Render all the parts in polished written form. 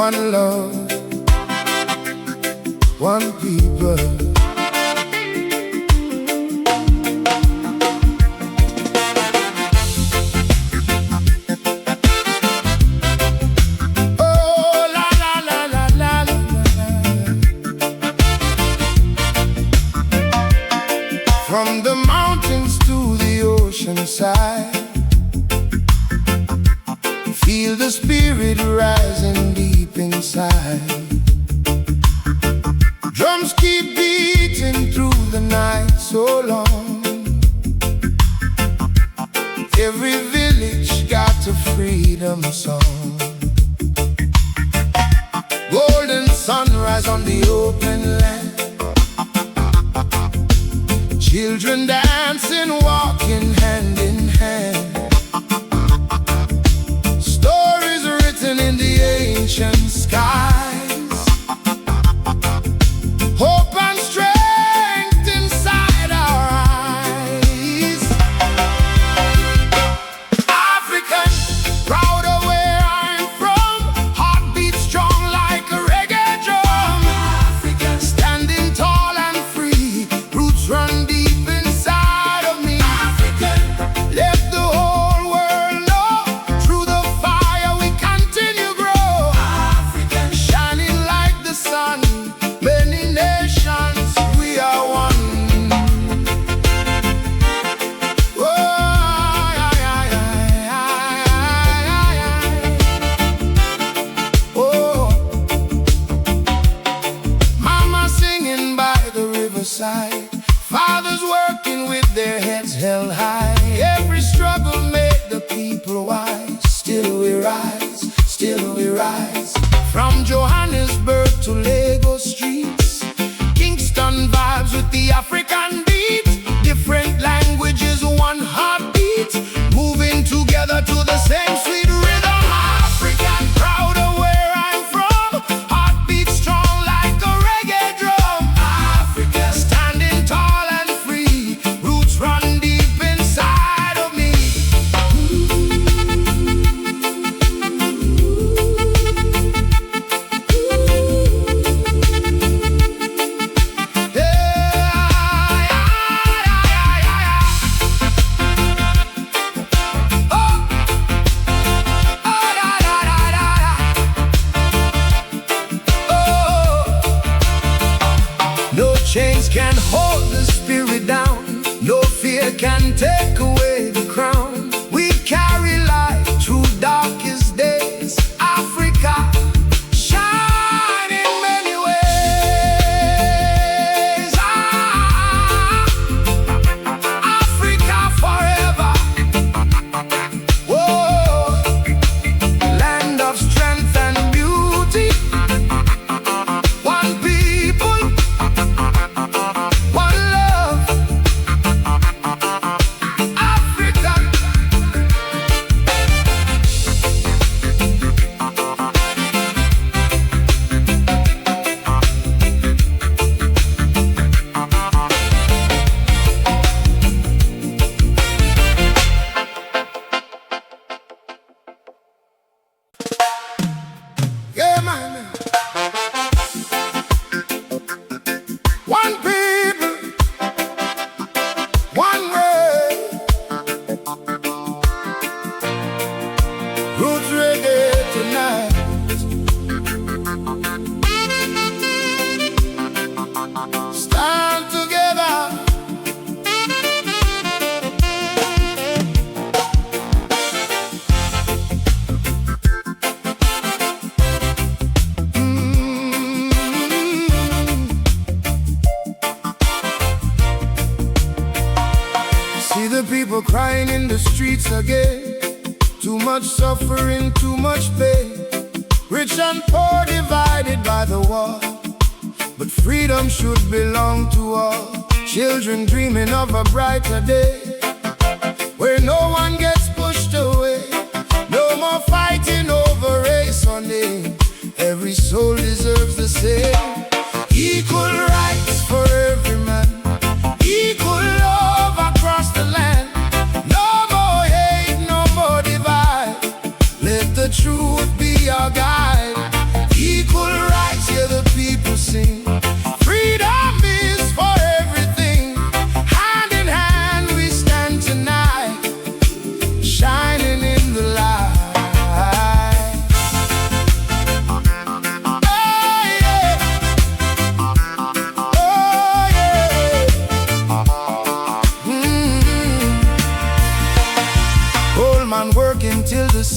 one love, one people. From the mountains to the ocean side, feel the spirit rising deep inside. Drums keep beating through the night so long. Every village got a freedom song. Golden sunrise on the open land. Children dancing, walking hand in hand. Stories written in the ancient skies. Hope and strength inside our eyes. African, proud of where I'm from. Heartbeat strong like a reggae drum. African, standing tall and free. Roots run deep. Fathers working with their heads held high. Every struggle made the people wise. Still we rise, still we rise. From Johannesburg to Lagos streets, Kingston vibes with the African beat. Different languages, one heartbeat, moving together to the same sweet rhythm. African, proud of where I'm from. Heartbeat strong like a reggae drum. Africa, standing tall and free. Roots run deep inside of me. No chains can hold the spirit down. No fear can take away the crown. We carry light through darkest days. Africa, shine in many ways. Africa forever. Whoa, land of strength and beauty. One people, one love. Africa. Yeah, man. One people, one way. Roots reggae tonight. Stand together. See the people crying in the streets again. Too much suffering, too much pain. Rich and poor divided by the wall. But freedom should belong to all. Children dreaming of a brighter day, where no one gets pushed away. No more fighting over race or name. Every soul deserves the same. Equal rights for every man. Equal love across the land. No more hate, no more divide. Let the truth be our guide.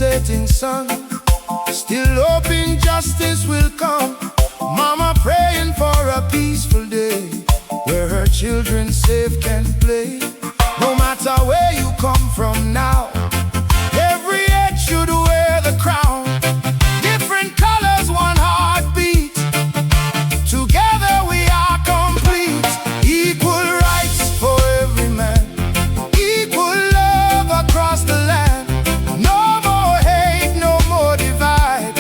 setting sun, still hoping justice will come. Mama praying for a peaceful day, where her children safe can play. No matter where you come from now, every head should wear the crown. Different colors, one heartbeat, together we are complete. Equal rights for every man, equal love across the land. No more hate, no more divide,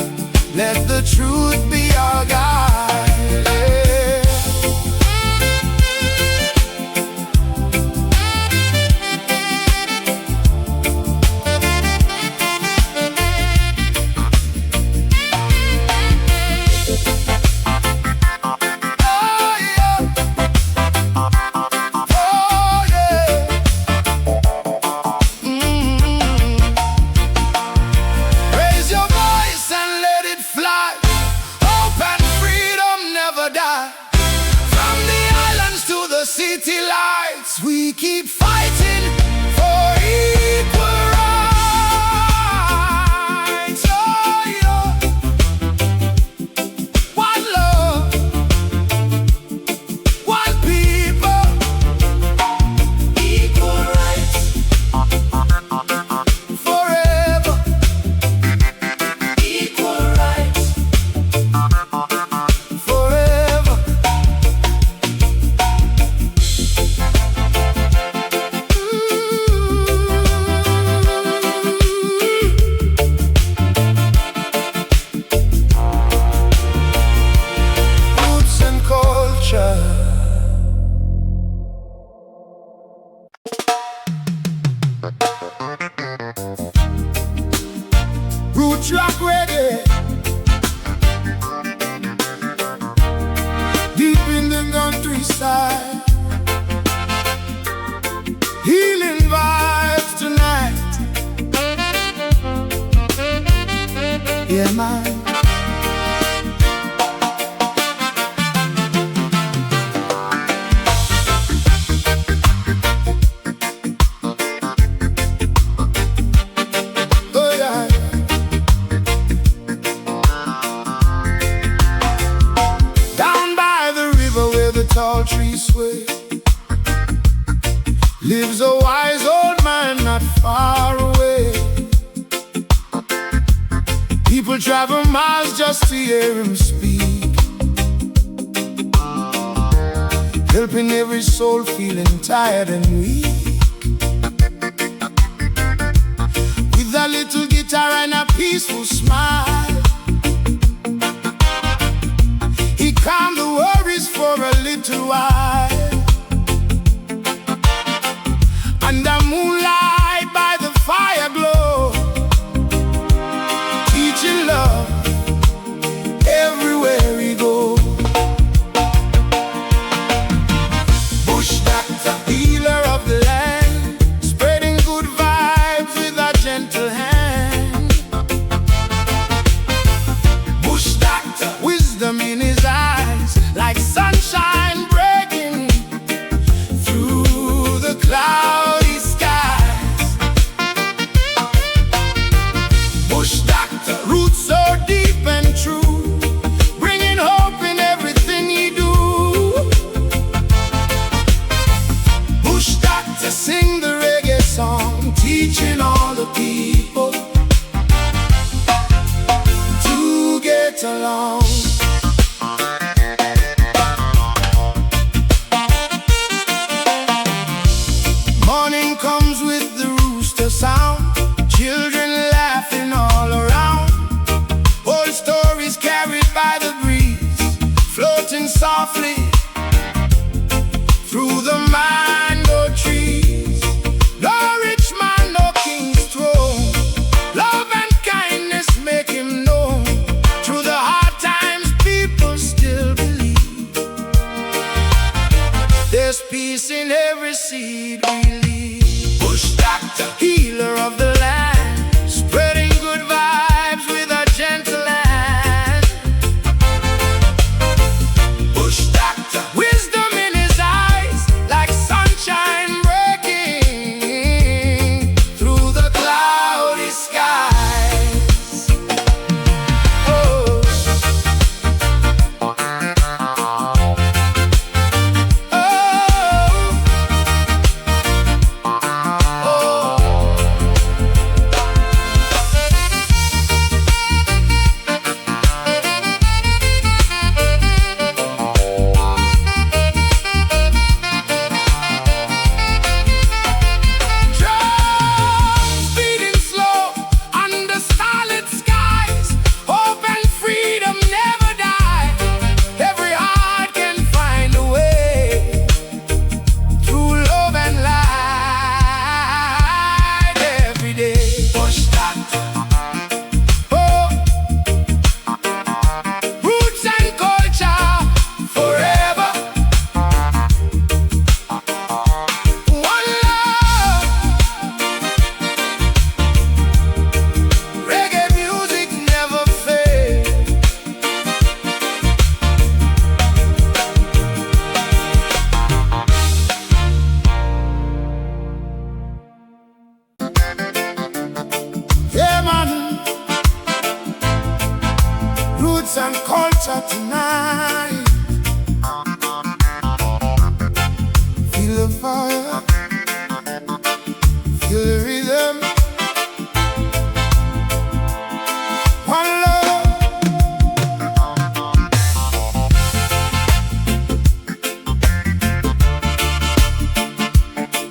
let the truth be our guide. City lights, we keep fighting for equal rights. Oh, yeah. One love, one people, equal rights forever. Equal rights forever. Root rock reggae, deep in the countryside, healing vibes tonight. Yeah, man. Tall trees sway, lives a wise old man not far away. People travel miles just to hear him speak, helping every soul feeling tired and weak. With a little guitar and a peaceful smile, he calmed the worries for a little while. Under moonlight by the fire glow, teaching love everywhere he goes. Bush doctor, healer of the land, spreading good vibes with a gentle hand. Bush doctor, wisdom in his eyes, like sunshine breaking through the cloudy skies. Bush doctor, roots so deep and true, bringing hope in everything you do. Bush doctor, sing the reggae song, teaching all the people to get along. Morning comes with the rooster sound, children laughing all around. Old stories carried by the breeze, floating softly through the mango trees. No rich man, no king's throne, love and kindness make him known. Through the hard times people still believe, there's peace in every seed we leave. Bush doctor, healer of the land, spreading good vibes with a gentle hand. Bush doctor, wisdom in his eyes, like sun roots and culture tonight. Feel the fire, feel the rhythm. One love.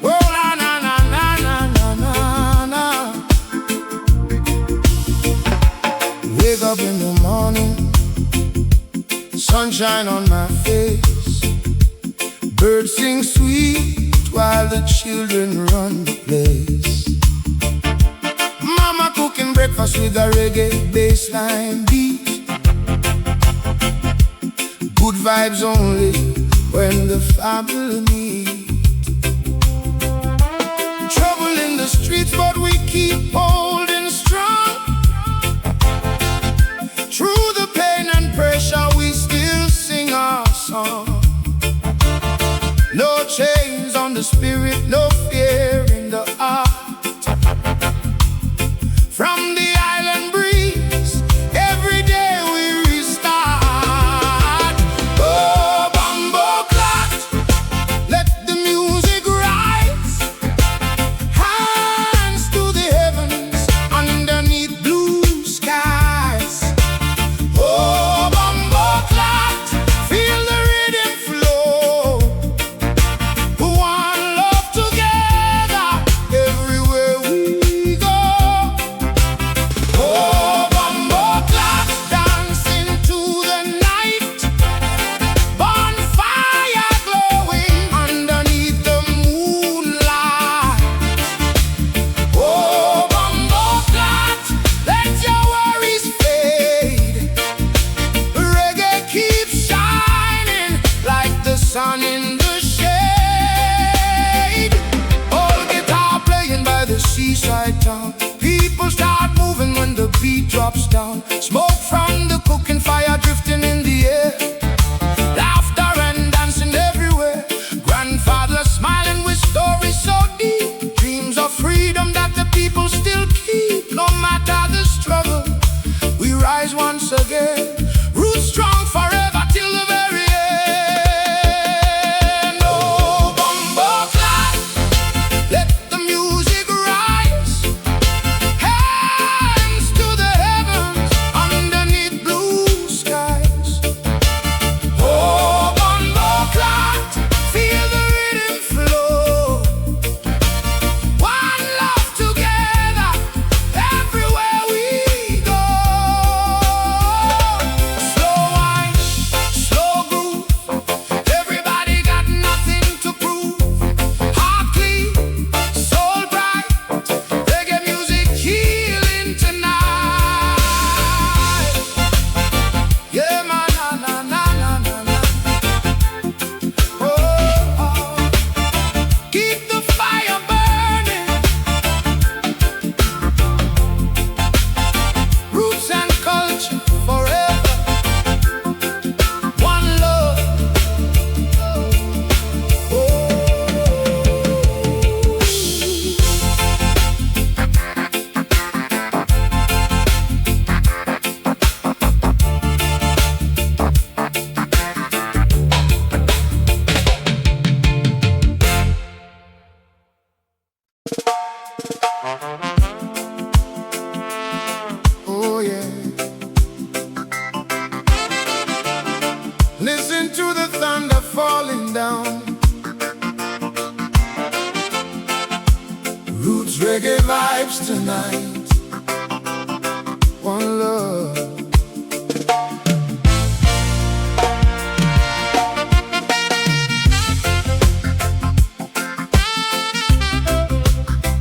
Oh, na na na na na na na. Wake up in the morning, sunshine on my face. Birds sing sweet while the children run the place. Mama cooking breakfast with a reggae bassline beat. Good vibes only when the family meet. Trouble in the streets, but we keep holding strong. Through the pain and pressure, we still sing our song. No chains on the spirit, no fear in the heart. From the island breeze, every day we restart. Oh Bumbo Klaat, let the music rise. Hands to the heavens, underneath blue skies. Oh Bumbo Klaat, feel the rhythm flow. One love together, everywhere we go. Oh Bumbo Klaat, dancing to the night. Bonfire glowing underneath the moonlight. Oh Bumbo Klaat, let your worries fade. Reggae keeps shining like the sun in the shade. All guitar playing by the seaside town. People start moving when the beat drops down. Smoke from the cooking fire drifting in the air. Laughter and dancing everywhere. Grandfather smiling with stories so deep. Dreams of freedom that the people still keep. No matter the struggle, we rise once again. Roots strong forever till the very end. Oh Bumbo Klaat, let the music rise. Hands to the heavens, underneath blue skies. Oh Bumbo Klaat, feel the rhythm flow. One love together, everywhere we go. Slow wine, slow groove. Everybody got nothing to prove. Heart clean, soul bright. Reggae music healing tonight. Yeah, man, na na na na na na. Oh, oh. Keep the fire burning. Roots and culture forever. One love. Oh. Oh yeah. Listen to the thunder falling down. Roots reggae vibes tonight. One love.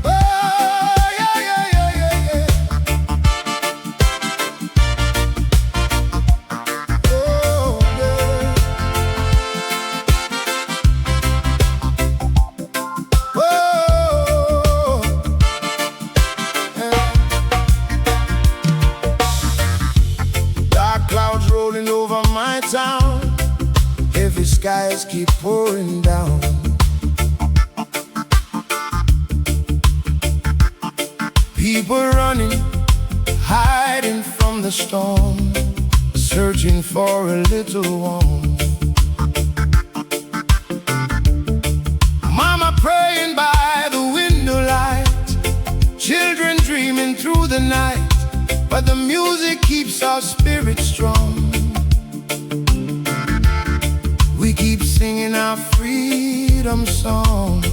Oh yeah yeah yeah yeah yeah. Oh yeah. Oh yeah. Dark clouds rolling over my town. Heavy skies keep pouring down. People running, hiding from the storm. searching for a little warmth. Mama praying by the window light, children dreaming through the night, but the music keeps our spirits strong. We keep singing our freedom song.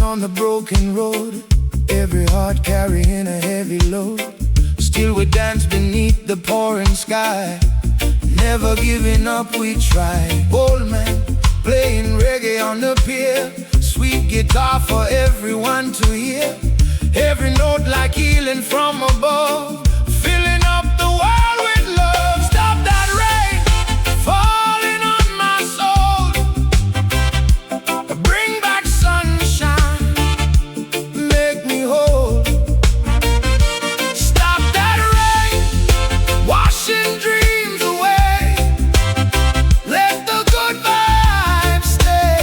On the broken road, every heart carrying a heavy load. Still we dance beneath the pouring sky, never giving up we try. Old man playing reggae on the pier, sweet guitar for everyone to hear. Every note like healing from above, filling up the world with love. Stop that rain falling on my soul, bring back sunshine, make me whole. Stop that rain washing dreams away, let the good vibes stay.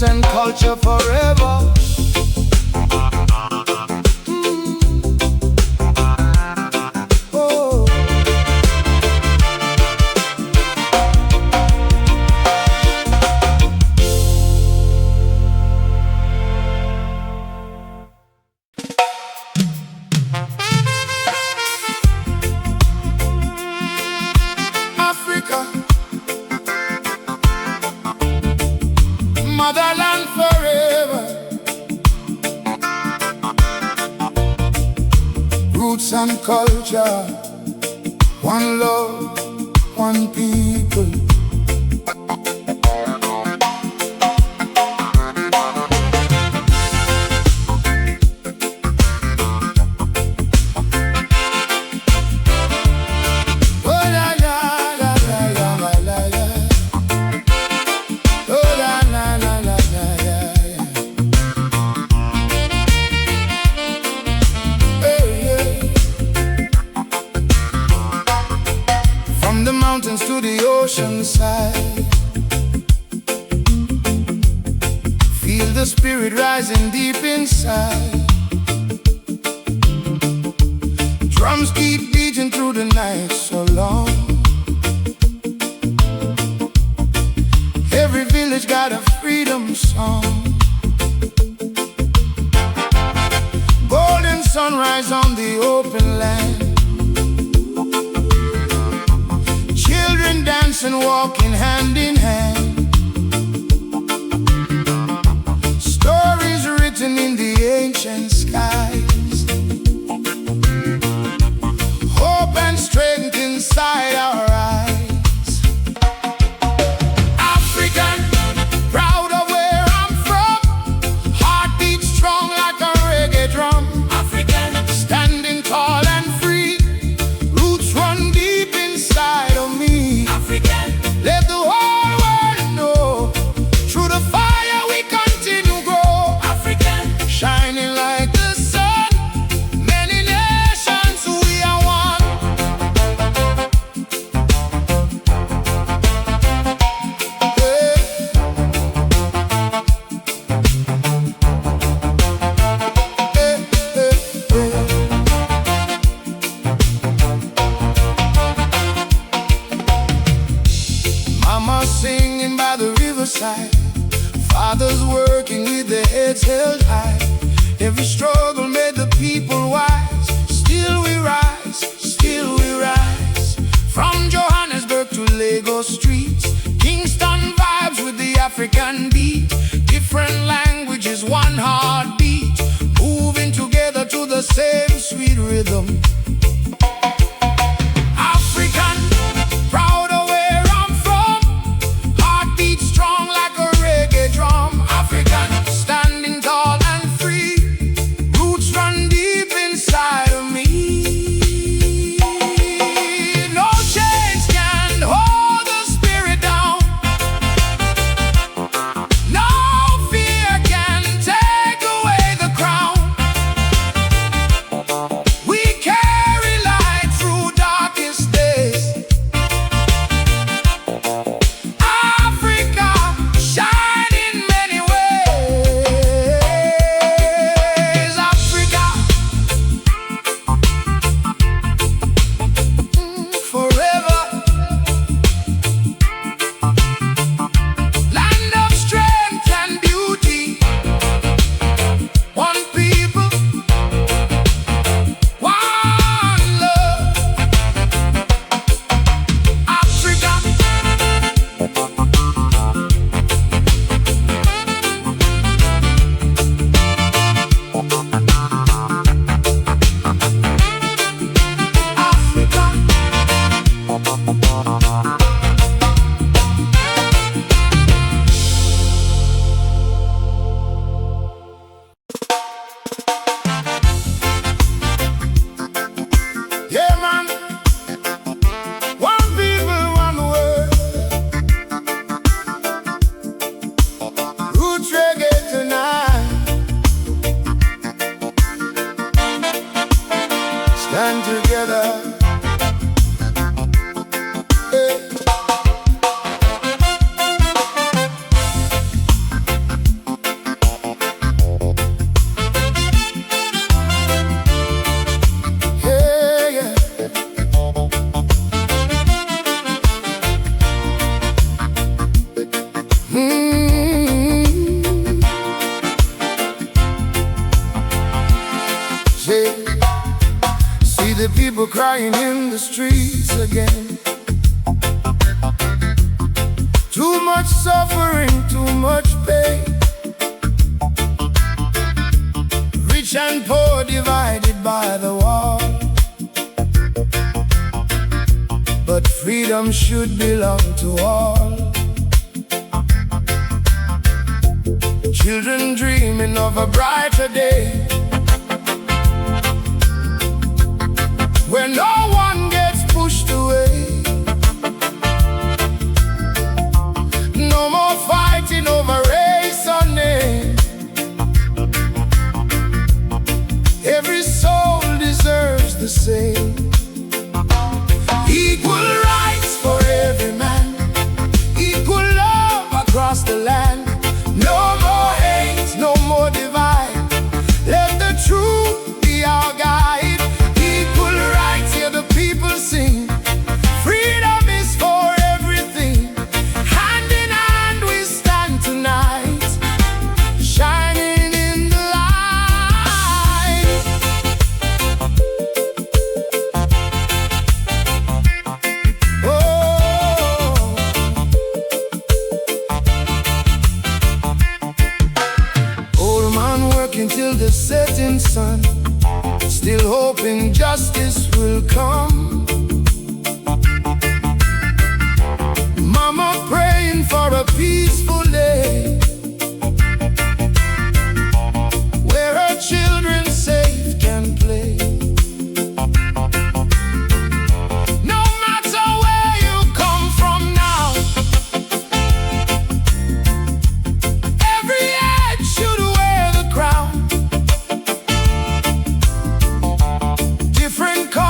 And culture forever. Oh. Africa, motherland forever. Roots and culture, one love, one people. Mountains to the ocean side, feel the spirit rising deep inside. Drums keep beating through the night so long. Every village got a freedom song. Golden sunrise on the open land, children dancing, walking hand in hand. Stories written in the ancient skies, hope and strength inside our eyes. side. Fathers working with their heads held high. Every struggle made the people wise. Still we rise, still we rise. From Johannesburg to Lagos streets, Kingston vibes with the African beat. Different languages, one heartbeat, moving together to the same sweet rhythm. African, proud of where I'm from. Heartbeat strong like a reggae drum. African, standing tall and free. Roots run deep inside of me. No chains can hold the spirit down. No fear can take away the crown. We carry light through darkest days. Africa shine in many ways. Africa forever. Land of strength and beauty. One people, one love. Africa. Yeah, man. One people, one world. Roots reggae tonight. Stand together. Hey. Hey, yeah. See the people crying in the streets again. Too much suffering, too much pain. Rich and poor divided by the wall. But freedom should belong to all. Children dreaming of a brighter day, where no one gets pushed away. No more fighting over race or name. Every soul deserves the same. Equal rights for every man. Equal love across the land. No more hate, no more divide. Let the truth be our guide. Equal rights, hear the people sing. Freedom is for everything. Hand in hand we stand tonight, shining in the light. Oh, old man working till the setting sun, still hoping justice will come. Mama praying for a peaceful day, where her children safe can play. No matter where you come from now, every head should wear the crown. Different colors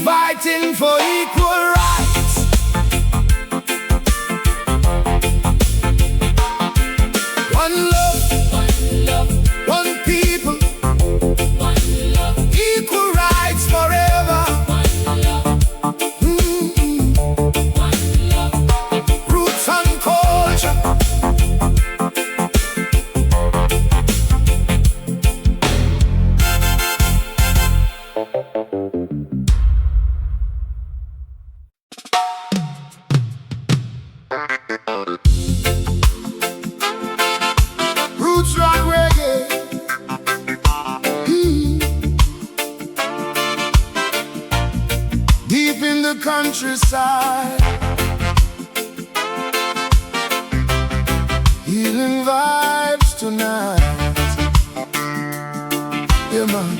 fighting for equal rights. One love, one people, equal rights forever. Roots and culture. Roots rock reggae. Deep in the countryside, healing vibes tonight. Yeah, man.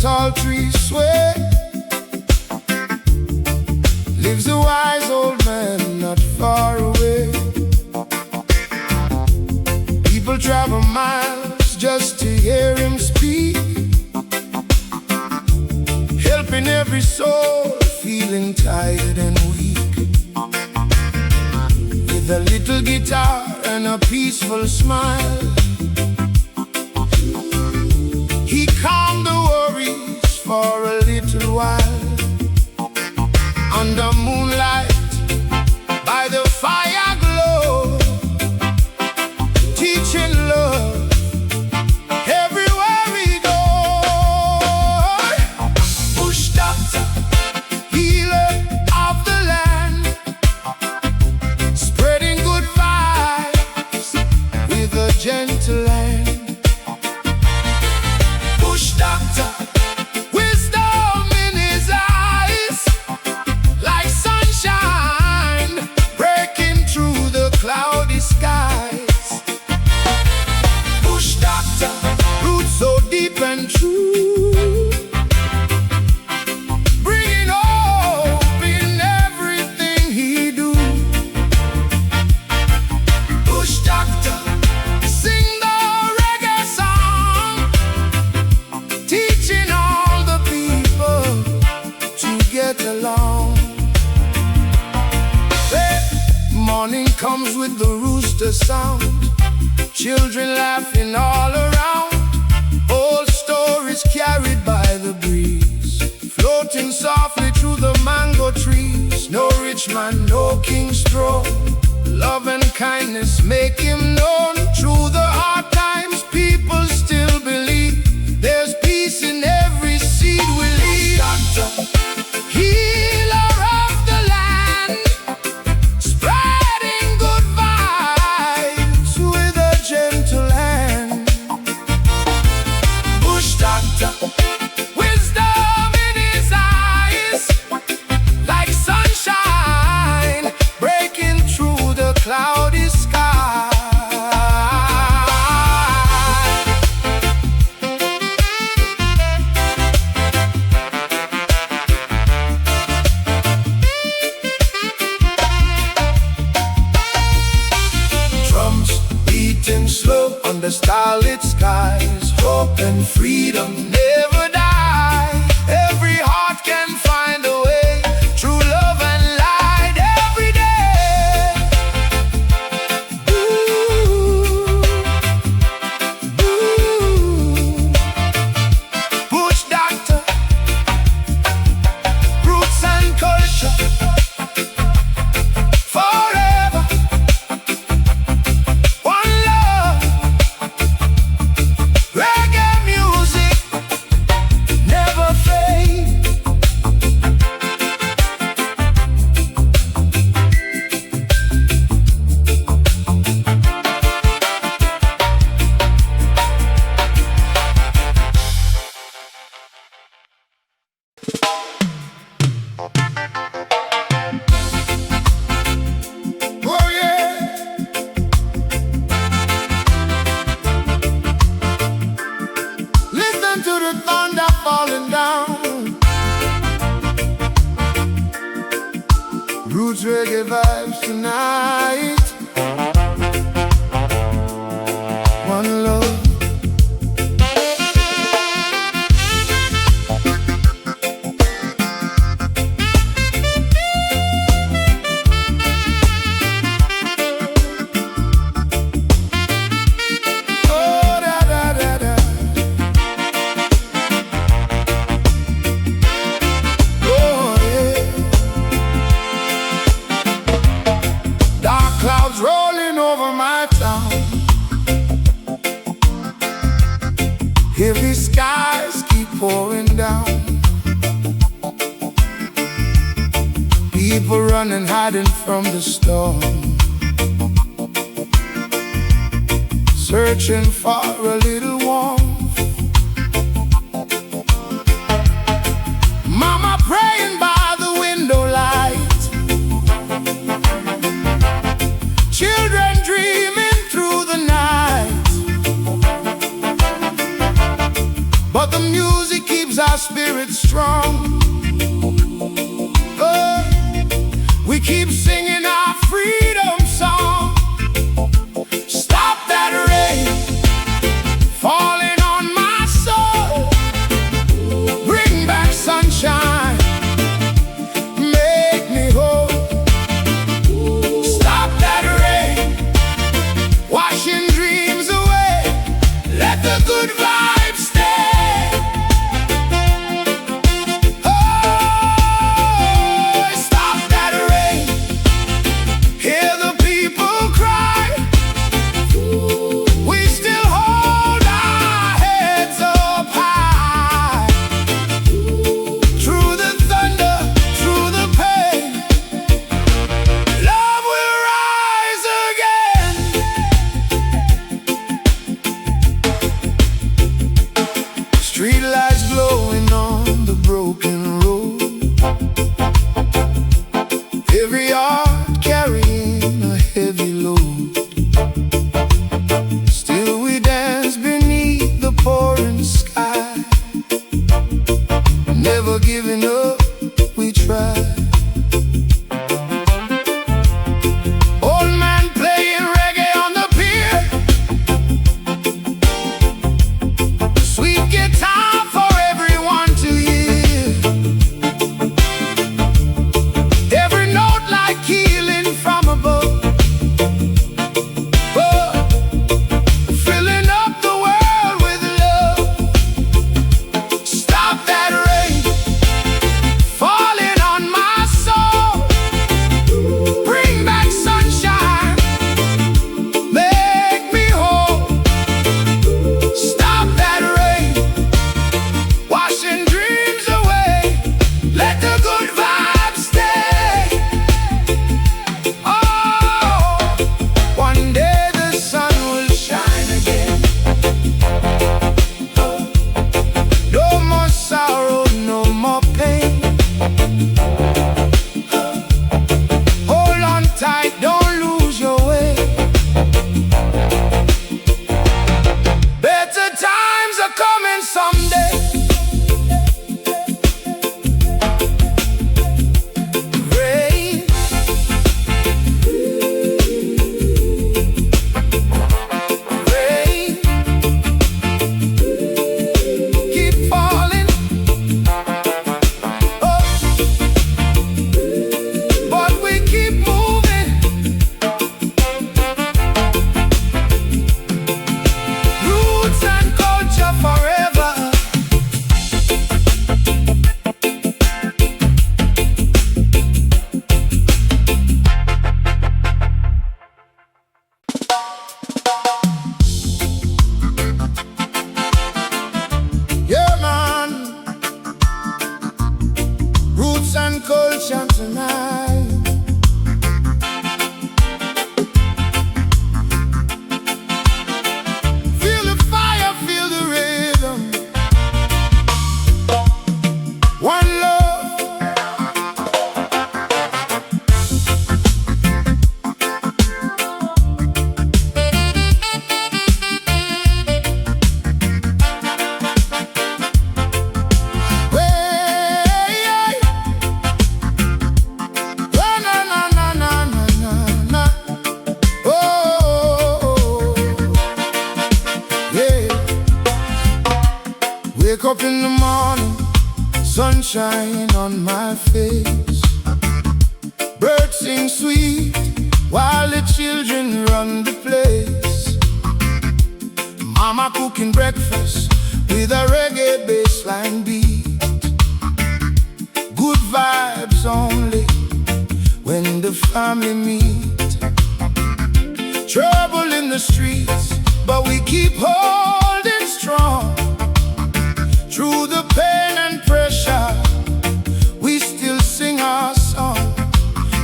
Tall trees sway, lives a wise old man not far away. People travel miles just to hear him speak, helping every soul feeling tired and weak. With a little guitar and a peaceful smile, he calmed the worries for a little while. Under moonlight, by the fire glow, teaching love everywhere we go. Bush doctor, healer of the land, spreading good vibes with a gentle hand. Doctor, wisdom in his eyes, like sunshine breaking through the cloudy skies. Bush doctor, roots so deep and true, bringing hope in everything he do. Bush doctor, sing the reggae song, teaching all the people to get along. Hey, morning comes with the rooster sound, children laughing all around, old stories carried by the breeze, floating softly through the mango trees. No rich man, no king's throne, love and kindness make him known. Through the hard times, people still believe there's peace in every seed we leave. Doctor, healer of the land, spreading good vibes with a gentle hand. Bush doctor, wisdom in his eyes, like sunshine breaking through the cloudy sky. Slow on the starlit skies, hope and freedom never die. Every heart can find a way, true love and light every day. Ooh, ooh. Bush doctor, roots and culture, forever. One love, reggae music. reggae vibes tonight. One love. Clouds rolling over my town, heavy skies keep pouring down. People running, hiding from the storm, searching for a little warmth. Mama praying by the window light, children dreaming through the night. But the music keeps our spirits strong. We keep singing our freedom song. Stop that rain falling on my soul. Bring back sunshine, make me whole. Stop that rain washing dreams away. Let the good vibes stay. Oh, stop that rain. Hear the people cry. We still hold our heads up high. Through the thunder, through the pain, love will rise again. Street lights glowing on the broken road, every heart carrying a heavy load. Still we dance beneath the pouring sky, never giving up, we try. Old man playing reggae on the pier, sweet guitar for Wake up in the morning, sunshine on my face. Birds sing sweet while the children run the place. Mama cooking breakfast with a reggae bassline beat. Good vibes only when the family meet. Trouble in the streets, but we keep holding strong. Through the pain and pressure, we still sing our song.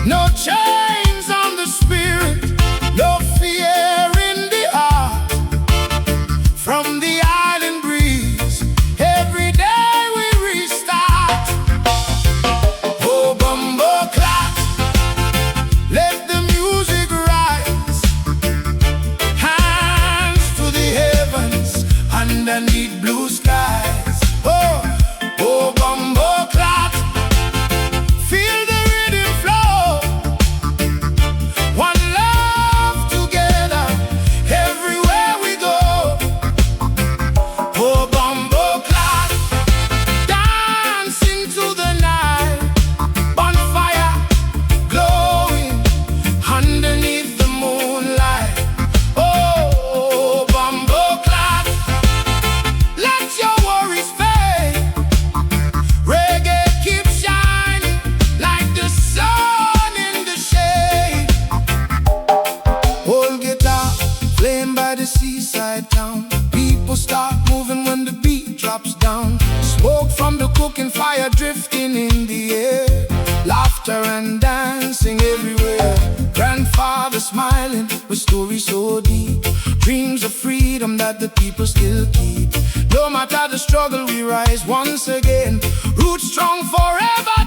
No chains on the spirit, no fear in the heart. From the island breeze, every day we restart. Oh Bumbo Klaat, let the music rise. Hands to the heavens, underneath blue skies. Oh Bumbo Klaat, feel the rhythm flow. One love together, everywhere we go. Oh Bumbo Klaat, dancing to the night. Bonfire glowing underneath the moonlight. Oh Bumbo Klaat, let your worries fade. Reggae keeps shining like the sun in the shade. Old guitar playing by the seaside town. People start moving when the beat drops down. Smoke from the cooking fire drifting in the air. Laughter and dancing everywhere. Grandfather smiling with stories so deep. Dreams of freedom that the people still keep. No matter the struggle, we rise once again. Roots strong forever.